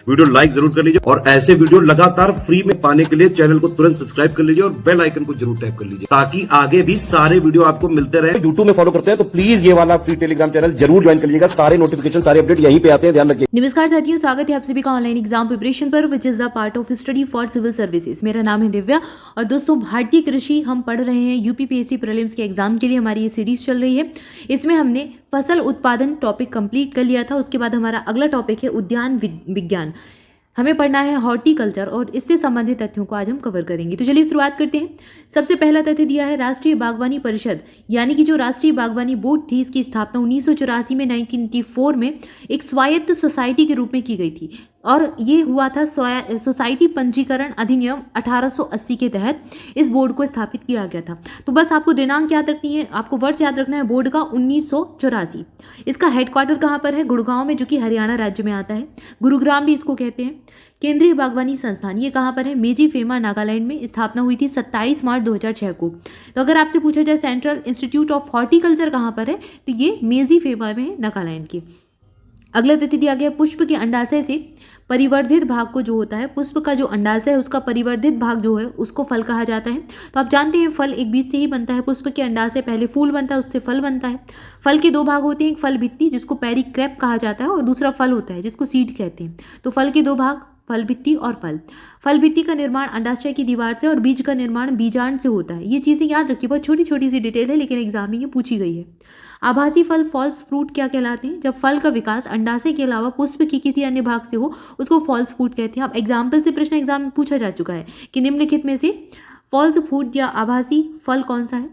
Video like जरूर कर लीजिए और ऐसे वीडियो लगातार फ्री में पाने के लिए चैनल को तुरंत सब्सक्राइब कर लीजिए और बेल आइकन को जरूर टैप कर लीजिए ताकि आगे भी सारे वीडियो आपको मिलते रहे। यूट्यूब में फॉलो करते हैं तो प्लीज ये वाला फ्री टेलीग्राम चैनल जरूर ज्वाइन कर लीजिएगा। सारे नोटिफिकेशन सारे अपडेट यहीं पे आते हैं, ध्यान रखिए। नमस्कार साथियों, स्वागत है आप सभी का ऑनलाइन एग्जाम प्रिपरेशन पर which is the part of study for civil services. मेरा नाम है दिव्या और दोस्तों भारतीय कृषि हम पढ़ रहे हैं यूपीपीएससी प्रीलिम्स के एग्जाम के लिए। हमारी ये सीरीज चल रही है। इसमें हमने फसल उत्पादन टॉपिक कंप्लीट कर लिया था। उसके बाद हमारा अगला टॉपिक है उद्यान विज्ञान। हमें पढ़ना है हॉर्टिकल्चर और इससे संबंधित तथ्यों को आज हम कवर करेंगे। तो चलिए शुरुआत करते हैं। सबसे पहला तथ्य दिया है राष्ट्रीय बागवानी परिषद, यानी कि जो राष्ट्रीय बागवानी बोर्ड थी, इसकी स्थापना 1984 में 1984 में एक स्वायत्त सोसाइटी के रूप में की गई थी और ये हुआ था सोसाइटी पंजीकरण अधिनियम 1880 के तहत इस बोर्ड को स्थापित किया गया था। तो बस आपको दिनांक याद रखनी है, आपको वर्ष याद रखना है बोर्ड का 1984। इसका हेडक्वार्टर कहाँ पर है? गुड़गांव में, जो कि हरियाणा राज्य में आता है। गुरुग्राम भी इसको कहते हैं। केंद्रीय बागवानी संस्थान ये कहाँ पर है? मेजी फेमा, नागालैंड में। स्थापना हुई थी 27 मार्च 2006 को। तो अगर आपसे पूछा जाए सेंट्रल इंस्टीट्यूट ऑफ हॉर्टिकल्चर कहाँ पर है, तो ये मेजी फेमा में है, नागालैंड के। अगला तथ्य दिया गया पुष्प के अंडाशय से परिवर्धित भाग को जो होता है, पुष्प का जो अंडाशय है उसका परिवर्धित भाग जो है उसको फल कहा जाता है। तो आप जानते हैं फल एक बीज से ही बनता है। पुष्प के अंडाशय पहले फूल बनता है, उससे फल बनता है। फल के दो भाग होते हैं, एक फल भित्ति जिसको पेरिक्रैप कहा जाता है और दूसरा फल होता है जिसको सीड कहते हैं। तो फल के दो भाग, फल भित्ति और फल। फल भित्ति का निर्माण अंडाशय की दीवार से और बीज का निर्माण बीजांड से होता है। ये चीज़ें याद रखिए, बहुत छोटी छोटी सी डिटेल है लेकिन एग्जाम में ये पूछी गई है। आभासी फल फॉल्स फ्रूट क्या कहलाते हैं? जब फल का विकास अंडाशय के अलावा पुष्प की किसी अन्य भाग से हो उसको फॉल्स फ्रूट कहते हैं। अब एग्जाम्पल से प्रश्न एग्जाम में पूछा जा चुका है कि निम्नलिखित में से फॉल्स फ्रूट या आभासी फल कौन सा है?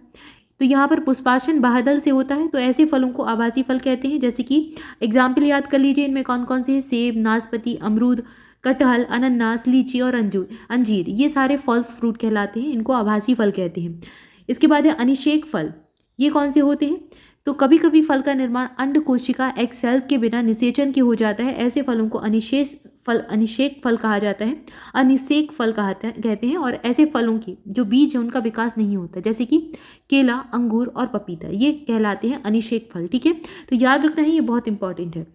तो यहाँ पर पुष्पाशन बाहदल से होता है, तो ऐसे फलों को आभासी फल कहते हैं। जैसे कि एग्जाम्पल याद कर लीजिए, इनमें कौन कौन से हैं? सेब, नाशपाती, अमरूद, कटहल, अनन्नास, लीची और अंजीर, ये सारे फॉल्स फ्रूट कहलाते हैं, इनको आभासी फल कहते हैं। इसके बाद है अनिषेक फल। ये कौन से होते हैं? तो कभी कभी फल का निर्माण अंड कोशिका एग सेल्स के बिना निषेचन के हो जाता है। ऐसे फलों को अनिषेक फल कहा जाता है, अनिषेक फल कहते हैं। और ऐसे फलों की जो बीज है उनका विकास नहीं होता, जैसे कि केला, अंगूर और पपीता, ये कहलाते हैं अनिषेक फल। ठीक है, तो याद रखना है, ये बहुत इंपॉर्टेंट है।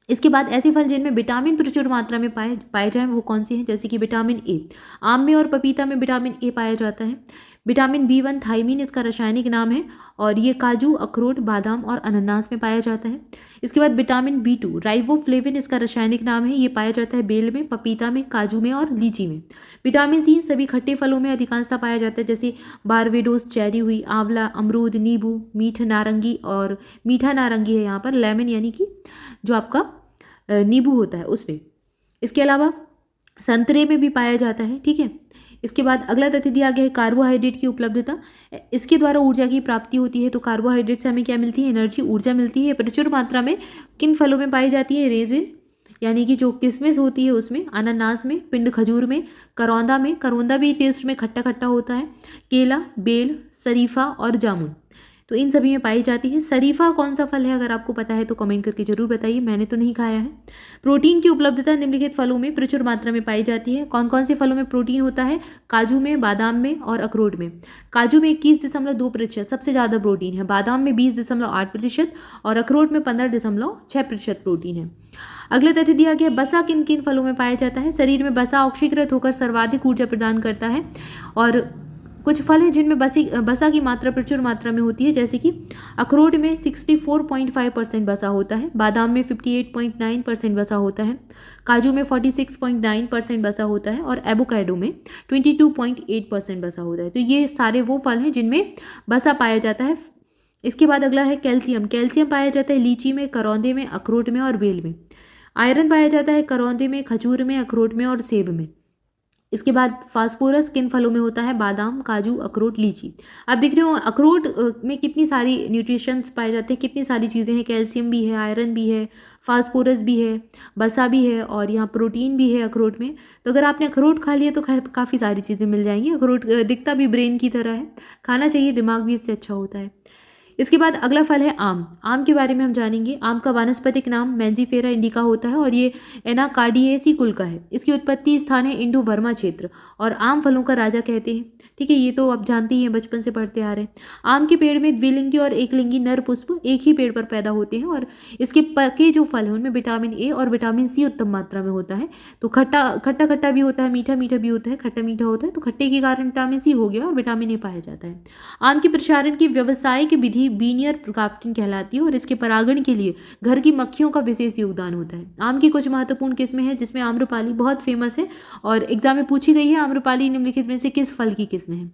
इसके बाद ऐसे फल जिनमें विटामिन प्रचुर मात्रा में पाए जाएं वो कौन से हैं? जैसे कि विटामिन ए, आम में और पपीता में विटामिन ए पाया जाता है। विटामिन B1 थाइमीन इसका रासायनिक नाम है और ये काजू, अखरोट, बादाम और अनानास में पाया जाता है। इसके बाद विटामिन B2 राइबोफ्लेविन इसका रासायनिक नाम है, ये पाया जाता है बेल में, पपीता में, काजू में और लीची में। विटामिन C सभी खट्टे फलों में अधिकांशतः पाया जाता है, जैसे बारबेडोस चेरी हुई, आंवला, अमरूद, नींबू, मीठ नारंगी और मीठा नारंगी है यहाँ पर लेमन, यानी कि जो आपका नींबू होता है उसमें। इसके अलावा संतरे में भी पाया जाता है। ठीक है, इसके बाद अगला तथ्य दिया गया है कार्बोहाइड्रेट की उपलब्धता। इसके द्वारा ऊर्जा की प्राप्ति होती है। तो कार्बोहाइड्रेट से हमें क्या मिलती है? एनर्जी, ऊर्जा मिलती है। प्रचुर मात्रा में किन फलों में पाई जाती है? रेजिन, यानी कि जो किशमिश होती है उसमें, अनानास में, पिंड खजूर में, करौंदा में, करौंदा भी टेस्ट में खट्टा खट्टा होता है, केला, बेल, शरीफा और जामुन, तो इन सभी में पाई जाती है। शरीफा कौन सा फल है? अगर आपको पता है तो कमेंट करके जरूर बताइए, मैंने तो नहीं खाया है। प्रोटीन की उपलब्धता निम्नलिखित फलों में प्रचुर मात्रा में पाई जाती है। कौन कौन से फलों में प्रोटीन होता है? काजू में, बादाम में और अखरोट में। काजू में 21.2% सबसे ज़्यादा प्रोटीन है, बादाम में 20.8% और अखरोट में 15.6% प्रोटीन है। अगला तथ्य दिया गया बसा किन किन फलों में पाया जाता है? शरीर में बसा ऑक्सीकृत होकर सर्वाधिक ऊर्जा प्रदान करता है और कुछ फल हैं जिनमें बसा की मात्रा प्रचुर मात्रा में होती है, जैसे कि अखरोट में 64.5% बसा होता है, बादाम में 58.9% बसा होता है, काजू में 46.9% बसा होता है और एवोकाडो में 22.8% बसा होता है। तो ये सारे वो फल हैं जिनमें बसा पाया जाता है। इसके बाद अगला है कैल्शियम। कैल्शियम पाया जाता है लीची में, करौंदे में, अखरोट में और बेल में। आयरन पाया जाता है करौंदे में, खजूर में, अखरोट में और सेब में। इसके बाद फास्फोरस किन फलों में होता है? बादाम, काजू, अखरोट, लीची। आप देख रहे हो अखरोट में कितनी सारी न्यूट्रिशंस पाए जाते हैं, कितनी सारी चीज़ें हैं, कैल्शियम भी है, आयरन भी है, फास्फोरस भी है, बसा भी है और यहाँ प्रोटीन भी है अखरोट में। तो अगर आपने अखरोट खा लिया तो काफ़ी सारी चीज़ें मिल जाएंगी। अखरोट दिखता भी ब्रेन की तरह है, खाना चाहिए, दिमाग भी इससे अच्छा होता है। इसके बाद अगला फल है आम। आम के बारे में हम जानेंगे। आम का वानस्पतिक नाम मैंजीफेरा इंडिका होता है और ये एनाकार्डियेसी कुल का है। इसकी उत्पत्ति स्थान है इंडो वर्मा क्षेत्र और आम फलों का राजा कहते हैं। ठीक है, ये तो आप जानते ही हैं, बचपन से पढ़ते आ रहे हैं। आम के पेड़ में द्विलिंगी और एकलिंगी नर पुष्प एक ही पेड़ पर पैदा होते हैं और इसके पके जो फल हैं उनमें विटामिन ए और विटामिन सी उत्तम मात्रा में होता है। तो खट्टा खट्टा खट्टा भी होता है, मीठा मीठा भी होता है, खट्टा मीठा होता है। तो खट्टे के कारण विटामिन सी हो गया और विटामिन ए पाया जाता है। आम के प्रसारण की व्यावसायिक विधि बीनियर क्राफ्टिंग कहलाती है और इसके परागण के लिए घर की मक्खियों का विशेष योगदान होता है। आम की कुछ महत्वपूर्ण किस्में हैं जिसमें आम्रपाली बहुत फेमस है और एग्जाम में पूछी गई है। आम्रपाली निम्नलिखित में से किस फल की किस्में हैं?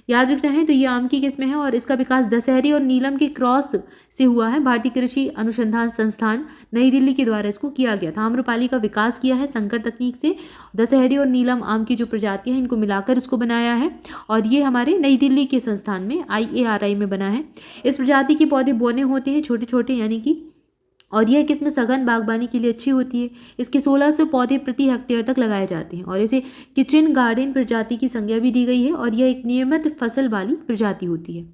याद रखना है, तो ये आम की किस्में हैं और इसका विकास दशहरी और नीलम के क्रॉस से हुआ है। भारतीय कृषि अनुसंधान संस्थान नई दिल्ली के द्वारा इसको किया गया था। आम्रपाली का विकास किया है संकर तकनीक से। दशहरी और नीलम आम की जो प्रजातियां हैं इनको मिलाकर इसको बनाया है और ये हमारे नई दिल्ली के संस्थान में IARI में बना है। इस प्रजाति के पौधे बोने होते हैं छोटे छोटे, यानी कि, और यह किस्म सघन बागवानी के लिए अच्छी होती है। इसके 1600 पौधे प्रति हेक्टेयर तक लगाए जाते हैं और इसे किचन गार्डन प्रजाति की संज्ञा भी दी गई है और यह एक नियमित फसल वाली प्रजाति होती है।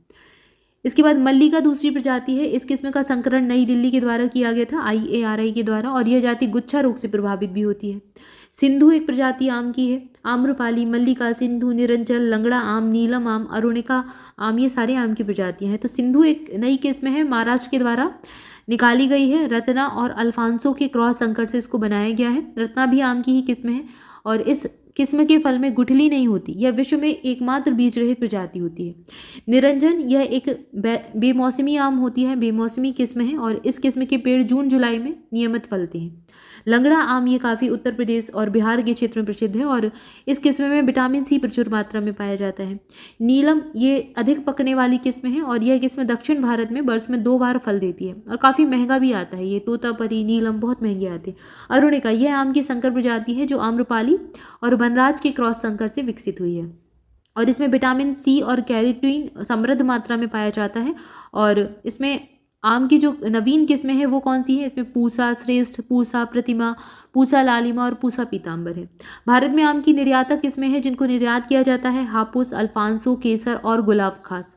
इसके बाद मल्लिका दूसरी प्रजाति है। इस किस्म का संकरण नई दिल्ली के द्वारा किया गया था, IARI के द्वारा, और यह जाति गुच्छा रोग से प्रभावित भी होती है। सिंधु एक प्रजाति आम की है। आम्रपाली, मल्लिका, सिंधु, निरंजन, लंगड़ा आम, नीलम आम, अरुणिका आम, ये सारे आम की प्रजातियां हैं। तो सिंधु एक नई किस्म है, महाराष्ट्र के द्वारा निकाली गई है। रत्ना और अल्फांसो के क्रॉस संकर से इसको बनाया गया है। रत्ना भी आम की ही किस्म है और इस किस्म के फल में गुठली नहीं होती। यह विश्व में एकमात्र बीज रहित प्रजाति होती है। निरंजन यह एक बेमौसमी आम होती है, बेमौसमी किस्म है और इस किस्म के पेड़ जून जुलाई में नियमित फलते हैं। लंगड़ा आम ये काफ़ी उत्तर प्रदेश और बिहार के क्षेत्र में प्रसिद्ध है और इस किस्म में विटामिन सी प्रचुर मात्रा में पाया जाता है। नीलम ये अधिक पकने वाली किस्म है और यह किस्म दक्षिण भारत में वर्ष में 2 बार फल देती है और काफ़ी महंगा भी आता है। ये तोतापरी, नीलम बहुत महंगे आते हैं। अरुणिका यह आम की संकर प्रजाति है जो आम्रपाली और वनराज के क्रॉस संकर से विकसित हुई है और इसमें विटामिन सी और कैरोटीन समृद्ध मात्रा में पाया जाता है। और इसमें आम की जो नवीन किस्में हैं वो कौन सी हैं? इसमें पूसा श्रेष्ठ, पूसा प्रतिमा, पूसा लालिमा और पूसा पीताम्बर है। भारत में आम की निर्यातक किस्में हैं जिनको निर्यात किया जाता है, हापुस, अल्फांसो, केसर और गुलाब खास।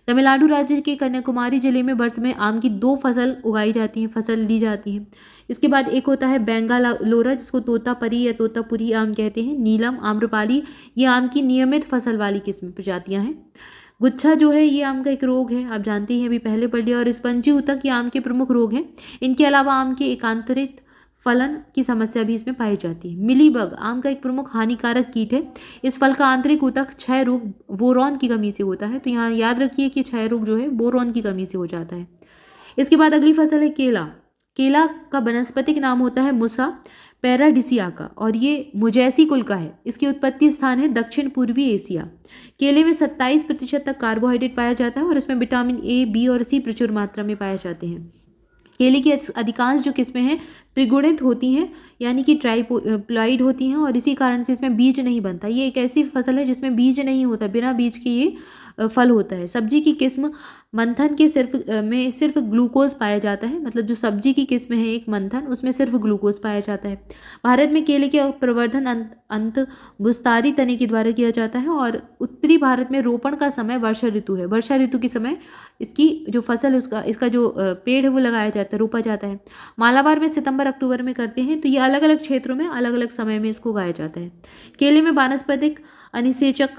तमिलनाडु राज्य के कन्याकुमारी जिले में वर्ष में आम की 2 फसल उगाई जाती हैं, फसल ली जाती हैं। इसके बाद एक होता है बेंगालोरा जिसको तोतापरी या तोतापुरी आम कहते हैं। नीलम, आम्रपाली ये आम की नियमित फसल वाली किस्म प्रजातियां हैं। गुच्छा जो है ये आम का एक रोग है, आप जानते हैं, अभी पहले पढ़ लिया। और स्पंजी ऊतक ये आम के प्रमुख रोग हैं। इनके अलावा आम के एकांतरित फलन की समस्या भी इसमें पाई जाती है। मिलीबग आम का एक प्रमुख हानिकारक कीट है। इस फल का आंतरिक ऊतक क्षय रोग बोरॉन की कमी से होता है। तो यहाँ याद रखिए कि क्षय रोग जो है बोरॉन की कमी से हो जाता है। इसके बाद अगली फसल है केला। केला का वनस्पतिक नाम होता है मुसा पैराडिसियाका और ये मुजैसी कुल का है। इसकी उत्पत्ति स्थान है दक्षिण पूर्वी एशिया। केले में 27% तक कार्बोहाइड्रेट पाया जाता है और इसमें विटामिन ए, बी और सी प्रचुर मात्रा में पाए जाते हैं। केले की अधिकांश जो किस्में हैं त्रिगुणित होती हैं, यानी कि ट्राइप्लॉइड होती हैं और इसी कारण से इसमें बीज नहीं बनता। ये एक ऐसी फसल है जिसमें बीज नहीं होता, बिना बीज के ये फल होता है। सब्जी की किस्म मंथन के सिर्फ ग्लूकोज पाया जाता है, मतलब जो सब्जी की किस्म है एक मंथन उसमें सिर्फ ग्लूकोज पाया जाता है। भारत में केले के प्रवर्धन अंत बुस्तारी तने के द्वारा किया जाता है और उत्तरी भारत में रोपण का समय वर्षा ऋतु है। वर्षा ऋतु के समय इसकी जो फसल है इसका जो पेड़ है वो लगाया जाता है, रोपा जाता है। मालाबार में सितंबर अक्टूबर में करते हैं। तो ये अलग अलग क्षेत्रों में अलग अलग समय में इसको उगाया जाता है। केले में वानस्पतिक अनिषेचक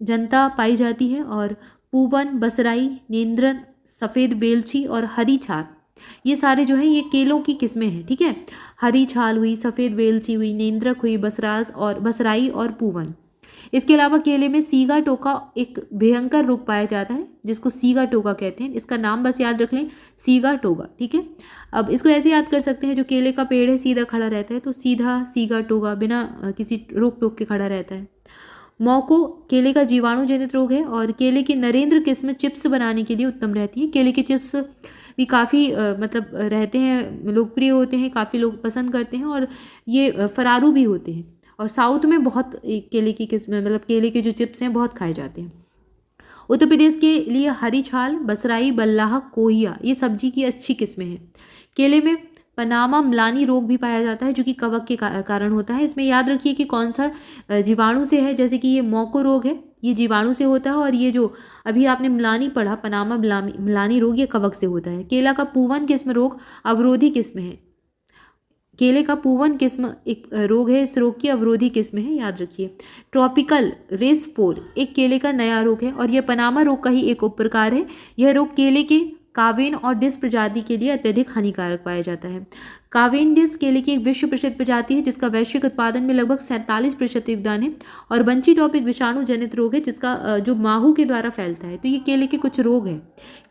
जनता पाई जाती है और पूवन, बसराई, नेंद्रन, सफ़ेद बेलची और हरी छाल ये सारे जो हैं ये केलों की किस्में हैं। ठीक है, हरी छाल हुई, सफ़ेद बेलची हुई, नेंद्रक हुई, बसराई और पूवन। इसके अलावा केले में सीगा टोका एक भयंकर रोग पाया जाता है जिसको सीगा टोका कहते हैं। इसका नाम बस याद रख लें, सीगा टोका। ठीक है, अब इसको ऐसे याद कर सकते हैं, जो केले का पेड़ है सीधा खड़ा रहता है तो सीधा सीगा टोका, बिना किसी रोक टोक के खड़ा रहता है। मौको केले का जीवाणु जनित रोग है और केले की नरेंद्र किस्म चिप्स बनाने के लिए उत्तम रहती है। केले के चिप्स भी काफ़ी मतलब रहते हैं, लोकप्रिय होते हैं, काफ़ी लोग पसंद करते हैं और ये फरारू भी होते हैं। और साउथ में बहुत केले की किस्म, मतलब केले के जो चिप्स हैं बहुत खाए जाते हैं। उत्तर प्रदेश के लिए हरी छाल, बसराई, बल्लाह, कोहिया ये सब्जी की अच्छी किस्में हैं। केले में पनामा म्लानी रोग भी पाया जाता है जो कि कवक के कारण होता है। इसमें याद रखिए कि कौन सा जीवाणु से है, जैसे कि ये मौको रोग है, ये जीवाणु से होता है। और ये जो अभी आपने मिलानी पढ़ा, पनामा मिलानी रोग, ये कवक से होता है। केला का पूवन किस्म रोग अवरोधी किस्म है। केले का पूवन किस्म एक रोग है, इस रोग की अवरोधी किस्म है, याद रखिए। ट्रॉपिकल रेस 4 एक केले का नया रोग है और यह पनामा रोग का ही एक उपप्रकार है। यह रोग केले के कावेन और डिस प्रजाति के लिए अत्यधिक हानिकारक पाया जाता है। कावेंडिस केले की एक विश्व प्रसिद्ध प्रजाति है जिसका वैश्विक उत्पादन में लगभग 47% योगदान है। और बंची टॉपिक विषाणु जनित रोग है जिसका जो माहू के द्वारा फैलता है। तो ये केले के कुछ रोग हैं।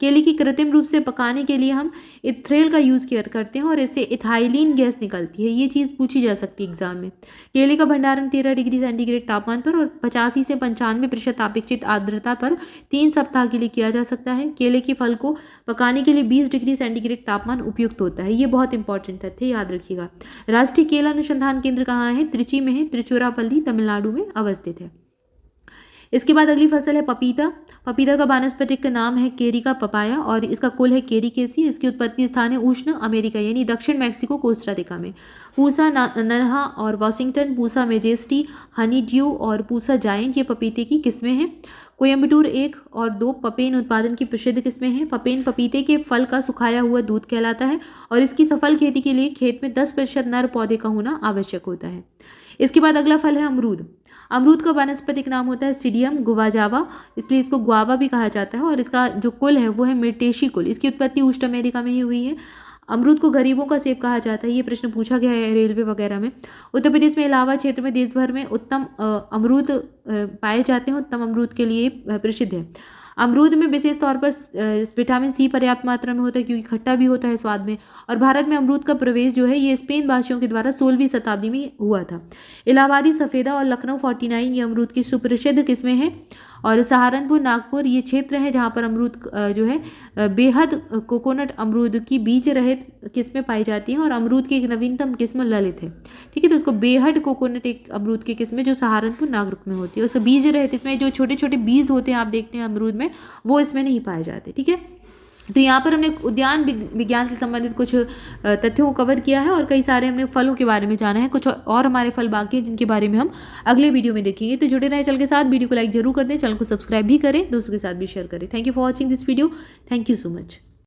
केले की कृत्रिम रूप से पकाने के लिए हम इथ्रेल का यूज़ करते हैं और इससे इथाइलिन गैस निकलती है। ये चीज़ पूछी जा सकती है एग्जाम में। केले का भंडारण 13 डिग्री सेंटीग्रेड तापमान पर और 85 से 95% अपेक्षित आर्द्रता पर 3 सप्ताह के लिए किया जा सकता है। केले के फल को पकाने के लिए 20 डिग्री सेंटीग्रेड तापमान उपयुक्त होता है। ये बहुत इंपॉर्टेंट थे, याद रखिएगा। राष्ट्रीय केला अनुसंधान केंद्र कहाँ है? त्रिची में है, त्रिचुरापल्ली तमिलनाडु में अवस्थित है। इसके बाद अगली फसल है पपीता। पपीता का वानस्पतिक नाम है केरिका पपाया और इसका कुल है केरिकेसी। इसकी उत्पत्ति स्थान है उष्ण अमेरिका यानी दक्षिण मैक्सिको, कोस्टारिका में। पूसा नन्हा और Washington, Pusa majesty, Honey due और पूसा जायंट ये पपीते की किस्में हैं। कोयम्बटूर 1 और 2 पपेन उत्पादन की प्रसिद्ध किस्में हैं। पपेन पपीते के फल का सुखाया हुआ दूध कहलाता है और इसकी सफल खेती के लिए खेत में 10% नर पौधे का होना आवश्यक होता है। इसके बाद अगला फल है अमरूद। अमरूद का वानस्पतिक नाम होता है सीडियम गुवाजावा, इसलिए इसको गुआवा भी कहा जाता है। और इसका जो कुल है वो है मिर्टेशी कुल। इसकी उत्पत्ति उष्ण अमेरिका में ही हुई है। अमरूद को गरीबों का सेब कहा जाता है। ये प्रश्न पूछा गया है रेलवे वगैरह में। उत्तर प्रदेश में इलाहाबाद क्षेत्र में देश भर में उत्तम अमरूद पाए जाते हैं, उत्तम अमरूद के लिए प्रसिद्ध है। अमरूद में विशेष तौर पर विटामिन सी पर्याप्त मात्रा में होता है क्योंकि खट्टा भी होता है स्वाद में। और भारत में अमरूद का प्रवेश जो है ये स्पेन वासियों के द्वारा 16वीं शताब्दी में हुआ था। इलाहाबादी सफ़ेदा और लखनऊ 49 ये अमरूद की सुप्रसिद्ध किस्में हैं। और सहारनपुर, नागपुर ये क्षेत्र हैं जहाँ पर अमरूद जो है बेहद कोकोनट अमरूद की बीज रहित किस्में पाई जाती हैं। और अमरूद की एक नवीनतम किस्म ललित है, ठीक है। तो उसको बेहद कोकोनट एक अमरूद की किस्में जो सहारनपुर नागपुर में होती है, उसका बीज रहित, इसमें जो छोटे छोटे बीज होते हैं आप देखते हैं अमरूद में, वो इसमें नहीं पाए जाते, ठीक है। तो यहाँ पर हमने उद्यान विज्ञान से संबंधित कुछ तथ्यों को कवर किया है और कई सारे हमने फलों के बारे में जाना है। कुछ और हमारे फल बाकी हैं जिनके बारे में हम अगले वीडियो में देखेंगे। तो जुड़े रहें चैनल के साथ, वीडियो को लाइक जरूर कर दें, चैनल को सब्सक्राइब भी करें, दोस्तों के साथ भी शेयर करें। Thank you for watching this video. Thank you so much.